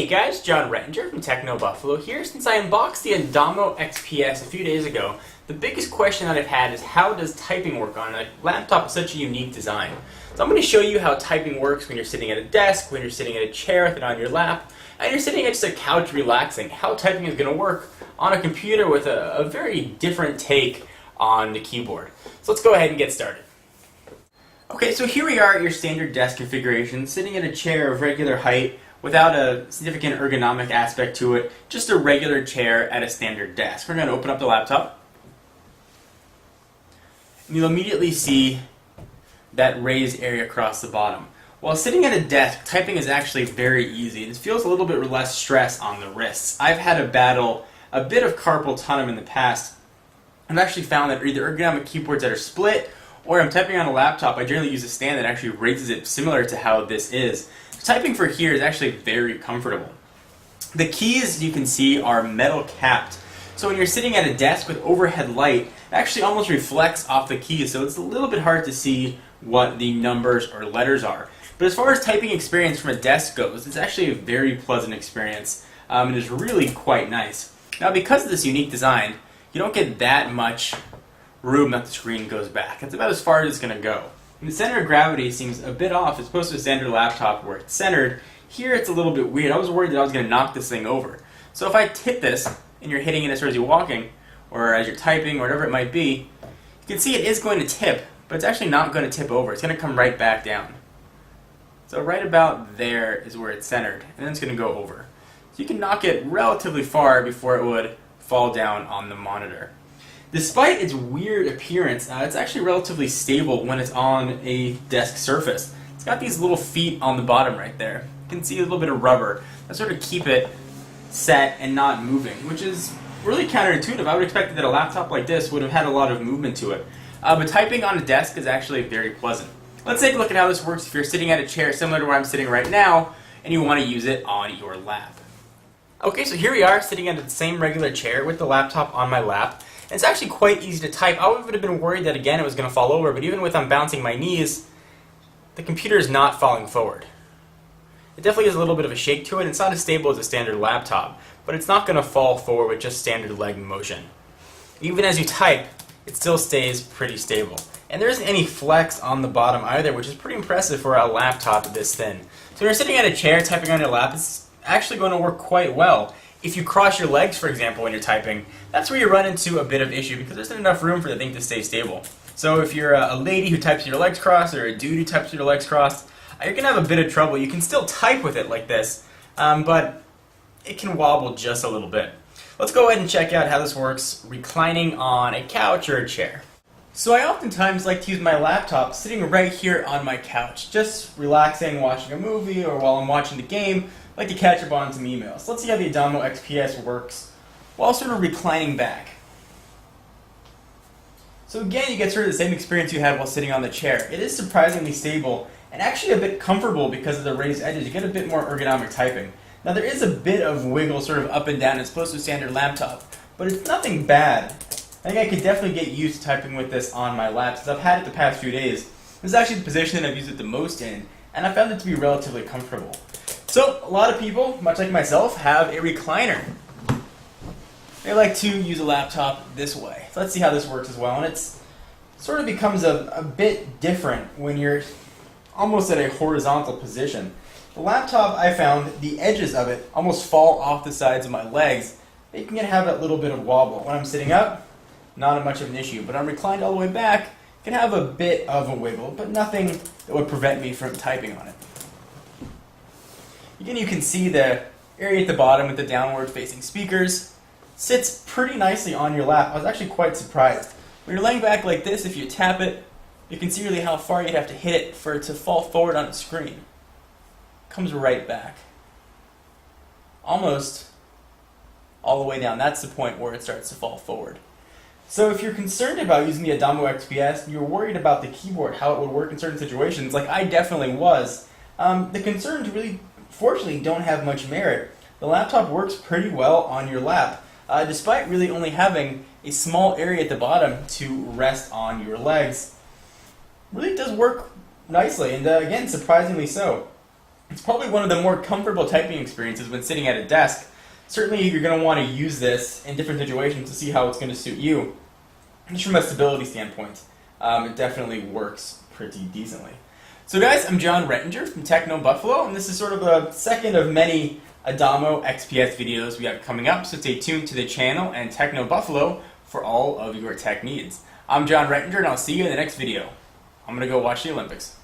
Hey guys, John Rettinger from Techno Buffalo here. Since I unboxed the Adamo XPS a few days ago, the biggest question that I've had is how does typing work on a laptop with such a unique design? So I'm going to show you how typing works when you're sitting at a desk, when you're sitting at a chair with it on your lap, and you're sitting at just a couch relaxing, how typing is going to work on a computer with a very different take on the keyboard. So let's go ahead and get started. Okay, so here we are at your standard desk configuration, sitting at a chair of regular height without a significant ergonomic aspect to it, just a regular chair at a standard desk. We're going to open up the laptop, and you'll immediately see that raised area across the bottom. While sitting at a desk, typing is actually very easy. It feels a little bit less stress on the wrists. I've had to battle a bit of carpal tunnel in the past. I've actually found that either ergonomic keyboards that are split, or I'm typing on a laptop, I generally use a stand that actually raises it similar to how this is. Typing for here is actually very comfortable. The keys, you can see, are metal capped. So when you're sitting at a desk with overhead light, it actually almost reflects off the keys, so it's a little bit hard to see what the numbers or letters are. But as far as typing experience from a desk goes, it's actually a very pleasant experience. It is really quite nice. Now, because of this unique design, you don't get that much room that the screen goes back. That's about as far as it's going to go. And the center of gravity seems a bit off as opposed to a standard laptop where it's centered. Here it's a little bit weird. I was worried that I was going to knock this thing over. So if I hit this, and you're hitting it as you're walking, or as you're typing, or whatever it might be, you can see it is going to tip, but it's actually not going to tip over. It's going to come right back down. So right about there is where it's centered, and then it's going to go over. So you can knock it relatively far before it would fall down on the monitor. Despite its weird appearance, it's actually relatively stable when it's on a desk surface. It's got these little feet on the bottom right there. You can see a little bit of rubber that sort of keep it set and not moving, which is really counterintuitive. I would expect that a laptop like this would have had a lot of movement to it. But typing on a desk is actually very pleasant. Let's take a look at how this works if you're sitting at a chair similar to where I'm sitting right now and you want to use it on your lap. Okay, so here we are sitting at the same regular chair with the laptop on my lap. And it's actually quite easy to type. I would have been worried that again it was going to fall over, but even with bouncing my knees, the computer is not falling forward. It definitely has a little bit of a shake to it. It's not as stable as a standard laptop, but it's not going to fall forward with just standard leg motion. Even as you type, it still stays pretty stable. And there isn't any flex on the bottom either, which is pretty impressive for a laptop this thin. So when you're sitting at a chair typing on your lap, it's actually going to work quite well. If you cross your legs, for example, when you're typing, that's where you run into a bit of issue because there's not enough room for the thing to stay stable. So if you're a lady who types with your legs crossed or a dude who types with your legs crossed, you're going to have a bit of trouble. You can still type with it like this, but it can wobble just a little bit. Let's go ahead and check out how this works reclining on a couch or a chair. So I oftentimes like to use my laptop sitting right here on my couch, just relaxing, watching a movie, or while I'm watching the game, I like to catch up on some emails. Let's see how the Adamo XPS works while sort of reclining back. So again, you get sort of the same experience you had while sitting on the chair. It is surprisingly stable and actually a bit comfortable because of the raised edges. You get a bit more ergonomic typing. Now there is a bit of wiggle sort of up and down as opposed to a standard laptop, but it's nothing bad. I think I could definitely get used to typing with this on my lap since I've had it the past few days. This is actually the position that I've used it the most in, and I found it to be relatively comfortable. So, a lot of people, much like myself, have a recliner. They like to use a laptop this way. So let's see how this works as well. And it sort of becomes a bit different when you're almost at a horizontal position. The laptop, I found, the edges of it almost fall off the sides of my legs. You can have that little bit of wobble. When I'm sitting up, not much of an issue. But I'm reclined all the way back, can have a bit of a wiggle, but nothing that would prevent me from typing on it. Again, you can see the area at the bottom with the downward facing speakers sits pretty nicely on your lap. I was actually quite surprised. When you're laying back like this, if you tap it, you can see really how far you'd have to hit it for it to fall forward on the screen. It comes right back. Almost all the way down. That's the point where it starts to fall forward. So if you're concerned about using the Adamo XPS and you're worried about the keyboard, how it would work in certain situations, like I definitely was, the concerns really fortunately don't have much merit. The laptop works pretty well on your lap, despite really only having a small area at the bottom to rest on your legs. Really does work nicely, and again, surprisingly so. It's probably one of the more comfortable typing experiences when sitting at a desk. Certainly you're going to want to use this in different situations to see how it's going to suit you. Just from a stability standpoint, it definitely works pretty decently. So guys, I'm John Rettinger from Techno Buffalo, and this is sort of the second of many Adamo XPS videos we have coming up, so stay tuned to the channel and Techno Buffalo for all of your tech needs. I'm John Rettinger, and I'll see you in the next video. I'm going to go watch the Olympics.